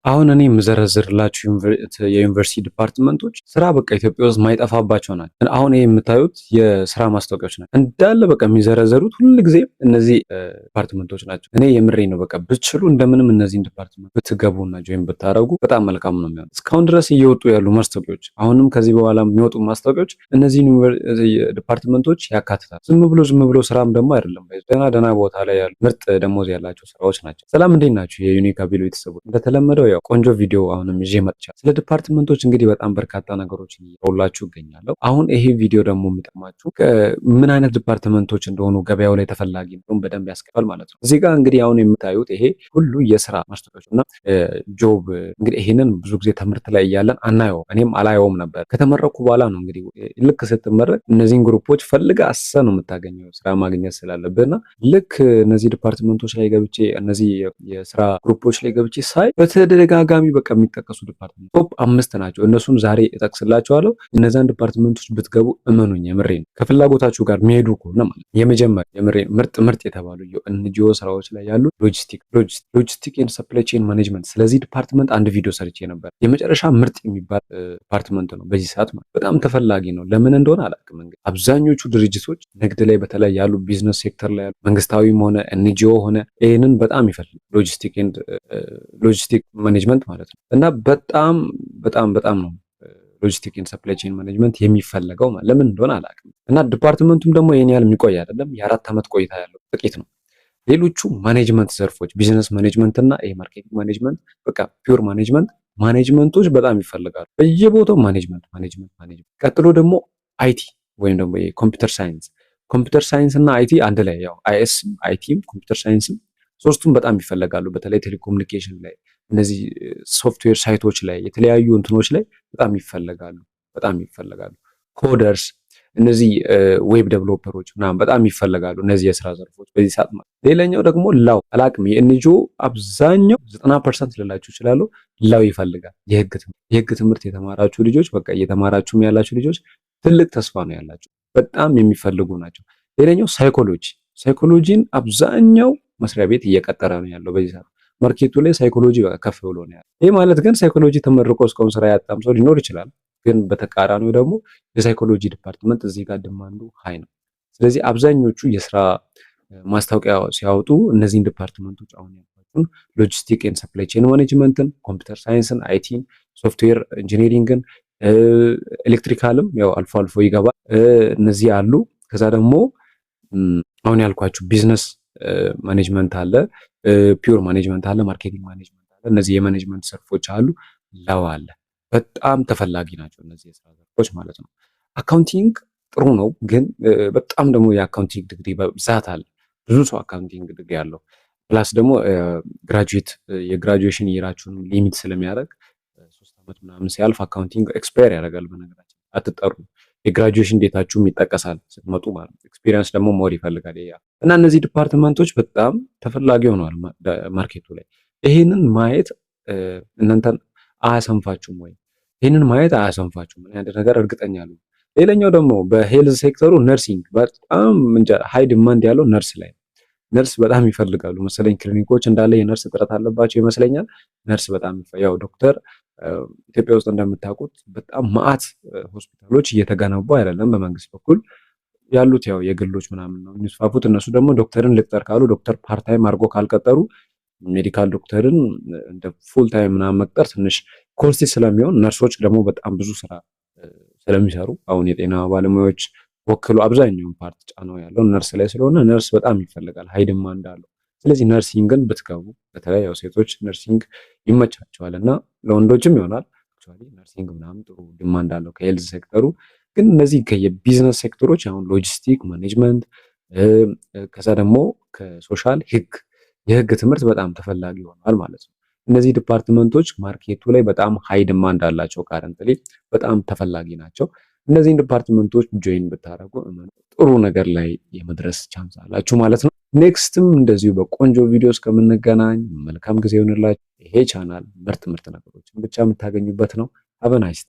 አሁን እኔ የምዘረዝርላችሁ የዩኒቨርሲቲ ዲፓርትመንቶች ስራ በቃ ኢትዮጵያ ውስጥ ማይጠፋባቸው ናቸው። አሁን ይሄ የምታዩት የስራ ማስታወቂያዎች ናቸው እንዳለ በቃ የሚዘረዘሩት ሁል ጊዜ እነዚህ ዲፓርትመንቶች ናቸው። እኔ የምሬ ነው። በቃ ብትችሉ እንደምንም እነዚህን ዲፓርትመንት ብትገቡና ጆይን ብታደርጉ በጣም መልካም ነው የሚሆነው። እስካሁን ድረስ እየወጡ ያሉ ማስታወቂያዎች፣ አሁንም ከዚህ በኋላ የሚወጡ ማስታወቂያዎች እነዚህን ዲፓርትመንቶች ያካትታል። ዝም ብሎ ስራም ደግሞ አይደለም። ደህና ቦታ ላይ ያሉ ምርጥ ደሞዝ ያላቸው ስራዎች ናቸው። ሰላም እንዴት ናችሁ? የዩኒክ አቢሎ ቤተሰቦች እንደተለመደው ቆንጆ ቪዲዮ አሁንም ይዤ መጥቻለሁ። ስለ ዲፓርትመንቶች እንግዲህ በጣም በርካታ ነገሮች እያወራሁላችሁ እገኛለሁ። አሁን ይሄ ቪዲዮ ደግሞ የሚጠቅማችሁ ምን አይነት ዲፓርትመንቶች እንደሆኑ ገበያው ላይ ተፈላጊ እንደሆኑ በደንብ ያስቀባል ማለት ነው። እዚህ ጋር እንግዲህ አሁን የምታዩት ይሄ ሁሉ የስራ ማስታወቂያዎች እና ጆብ እንግዲህ ይሄንን ብዙ ጊዜ ትምህርት ላይ እያለን አናየውም። እኔም አላየውም ነበር። ከተመረኩ በኋላ ነው እንግዲህ ልክ ስትመረቅ እነዚህን ግሩፖች ፈልጋ አሰ ነው የምታገኘው ስራ ማግኘት ስላለብህና ልክ እነዚህ ዲፓርትመንቶች ላይ ገብቼ እነዚህ የስራ ግሩፖች ላይ ገብቼ ሳይ በተደጋጋሚ በቃ የሚጠቀሱ ዲፓርትመንት ቶፕ 5 ናቸው። እነሱን ዛሬ እጠቅስላችኋለሁ። እነዛን ዲፓርትመንቶች ብትገቡ እመኑኝ የምሬ ነው ከፍላጎታችሁ ጋር የሚሄዱ ከሆነ ማለት የመጀመሪያ የምሬ ምርጥ የተባሉ የኤንጂኦ ስራዎች ላይ ያሉ ሎጂስቲክ ኤንድ ሰፕላይ ቼን ማኔጅመንት። ስለዚህ ዲፓርትመንት አንድ ቪዲዮ ሰርቼ ነበር። የመጨረሻ ምርጥ የሚባል ዲፓርትመንት ነው በዚህ ሰዓት ማለት በጣም ተፈላጊ ነው። ለምን እንደሆነ አላውቅም። እንግዲህ አብዛኞቹ ድርጅቶች ንግድ ላይ በተለይ ያሉ ቢዝነስ ሴክተር ላይ ያሉ መንግስታዊም ሆነ ኤንጂኦ ሆነ ይህንን በጣም ይፈልግ ሎጂስቲክ ማኔጅመንት ማለት ነው። እና በጣም ነው ሎጂስቲክ ኤንድ ሰፕላይ ቼን ማኔጅመንት የሚፈለገው ማለት ለምን እንደሆነ አላውቅም። እና ዲፓርትመንቱም ደግሞ ይሄን ያህል የሚቆይ አይደለም። የ4 ዓመት ቆይታ ያለው ጥቂት ነው። ሌሎቹ ማኔጅመንት ዘርፎች ቢዝነስ ማኔጅመንት እና ይሄ ማርኬቲንግ ማኔጅመንት በቃ ፒውር ማኔጅመንቶች በጣም ይፈልጋሉ። በየቦታው ማኔጅመንት። ቀጥሎ ደግሞ አይቲ ወይም ደግሞ ኮምፒውተር ሳይንስ እና አይቲ አንድ ላይ ያው አይቲም ኮምፒውተር ሳይንስም ሶስቱም በጣም ይፈልጋሉ። በተለይ ቴሌኮሙኒኬሽን ላይ እነዚህ ሶፍትዌር ሳይቶች ላይ የተለያዩ እንትኖች ላይ በጣም ይፈልጋሉ። ኮደርስ እነዚህ ዌብ ዴቨሎፐሮች ምናምን በጣም ይፈልጋሉ። እነዚህ የስራ ዘርፎች በዚህ ሰዓት ማለት። ሌላኛው ደግሞ ላው አላቅም የኤንጂኦ አብዛኛው 90% ልላችሁ ይችላሉ ላው ይፈልጋል። የህግ ትምህርት የተማራችሁ ልጆች በቃ እየተማራችሁም ያላችሁ ልጆች ትልቅ ተስፋ ነው ያላችሁ። በጣም የሚፈልጉ ናቸው። ሌላኛው ሳይኮሎጂን አብዛኛው መስሪያ ቤት እየቀጠረ ነው ያለው በዚህ ሰዓት። ማርኬቱ ላይ ሳይኮሎጂ ከፍ ብሎ ነው ያለው። ይሄ ማለት ግን ሳይኮሎጂ ተመርቆ እስካሁን ስራ ያጣም ሰው ሊኖር ይችላል። ግን በተቃራኒው ደግሞ የሳይኮሎጂ ዲፓርትመንት እዚህ ጋር ድማንዱ ሃይ ነው። ስለዚህ አብዛኞቹ የስራ ማስታወቂያ ሲያወጡ እነዚህን ዲፓርትመንቶች አሁን ያልኳችሁን ሎጂስቲክ ኤንድ ሰፕላይ ቼን ማኔጅመንትን፣ ኮምፒውተር ሳይንስን፣ አይቲን፣ ሶፍትዌር ኢንጂነሪንግን፣ ኤሌክትሪካልም ያው አልፎ ይገባል። እነዚህ አሉ። ከዛ ደግሞ አሁን ያልኳችሁ ቢዝነስ ማኔጅመንት አለ፣ ፒውር ማኔጅመንት አለ፣ ማርኬቲንግ ማኔጅመንት አለ። እነዚህ የማኔጅመንት ዘርፎች አሉ። ላው አለ። በጣም ተፈላጊ ናቸው እነዚህ የስራ ዘርፎች ማለት ነው። አካውንቲንግ ጥሩ ነው፣ ግን በጣም ደግሞ የአካውንቲንግ ዲግሪ በብዛት አለ። ብዙ ሰው አካውንቲንግ ዲግሪ ያለው ፕላስ ደግሞ የግራጁዌሽን ይራችሁን ሊሚት ስለሚያደርግ 3 ዓመት ምናምን ሲያልፍ አካውንቲንግ ኤክስፓየር ያደርጋል። በነገራችን አትጠሩ። የግራጁዌሽን ዴታችሁም ይጠቀሳል ስትመጡ ማለት ነው። ኤክስፒሪየንስ ደግሞ ሞር ይፈልጋል እና እነዚህ ዲፓርትመንቶች በጣም ተፈላጊ ሆነዋል ማርኬቱ ላይ። ይሄንን ማየት እናንተን አያሰንፋችሁም ወይ? ይሄንን ማየት አያሰንፋችሁም? አንድ ነገር እርግጠኛ ነኝ። ሌላኛው ደግሞ በሄልዝ ሴክተሩ ነርሲንግ በጣም ሃይ ዲማንድ ያለው ነርስ በጣም ይፈልጋሉ መሰለኝ። ክሊኒኮች እንዳለ የነርስ እጥረት አለባቸው ይመስለኛል። ነርስ በጣም ያው ዶክተር ኢትዮጵያ ውስጥ እንደምታውቁት በጣም ማአት ሆስፒታሎች እየተገነቡ አይደለም። በመንግስት በኩል ያሉት ያው የግሎች ምናምን ነው የሚስፋፉት። እነሱ ደግሞ ዶክተርን ልቅጠር ካሉ ዶክተር ፓርታይም አድርጎ ካልቀጠሩ ሜዲካል ዶክተርን እንደ ፉል ታይም ምናምን መቅጠር ትንሽ ኮስቲ ስለሚሆን ነርሶች ደግሞ በጣም ብዙ ስራ ስለሚሰሩ አሁን የጤና ባለሙያዎች ወክሉ አብዛኛውን ፓርት ጫናው ያለው ነርስ ላይ ስለሆነ ነርስ በጣም ይፈልጋል፣ ሃይ ዲማንድ አለው። ስለዚህ ነርሲንግን ብትገቡ በተለይ ያው ሴቶች ነርሲንግ ይመቻቸዋል እና ለወንዶችም ይሆናል። አክቹአሊ ነርሲንግ ምናምን ጥሩ ዲማንድ አለው ከሄልዝ ሴክተሩ። ግን እነዚህ የቢዝነስ ሴክተሮች አሁን ሎጂስቲክ ማኔጅመንት፣ ከዛ ደግሞ ከሶሻል የህግ ትምህርት በጣም ተፈላጊ ይሆናል ማለት ነው። እነዚህ ዲፓርትመንቶች ማርኬቱ ላይ በጣም ሃይ ዲማንድ አላቸው። ካረንትሊ በጣም ተፈላጊ ናቸው። እነዚህን ዲፓርትመንቶች ጆይን ብታደርጉ ጥሩ ነገር ላይ የመድረስ ቻንስ አላችሁ ማለት ነው። ኔክስትም እንደዚሁ በቆንጆ ቪዲዮ እስከምንገናኝ መልካም ጊዜ ይሁንላችሁ። ይሄ ቻናል ምርጥ ነገሮችን ብቻ የምታገኙበት ነው። ሀበ ናይስ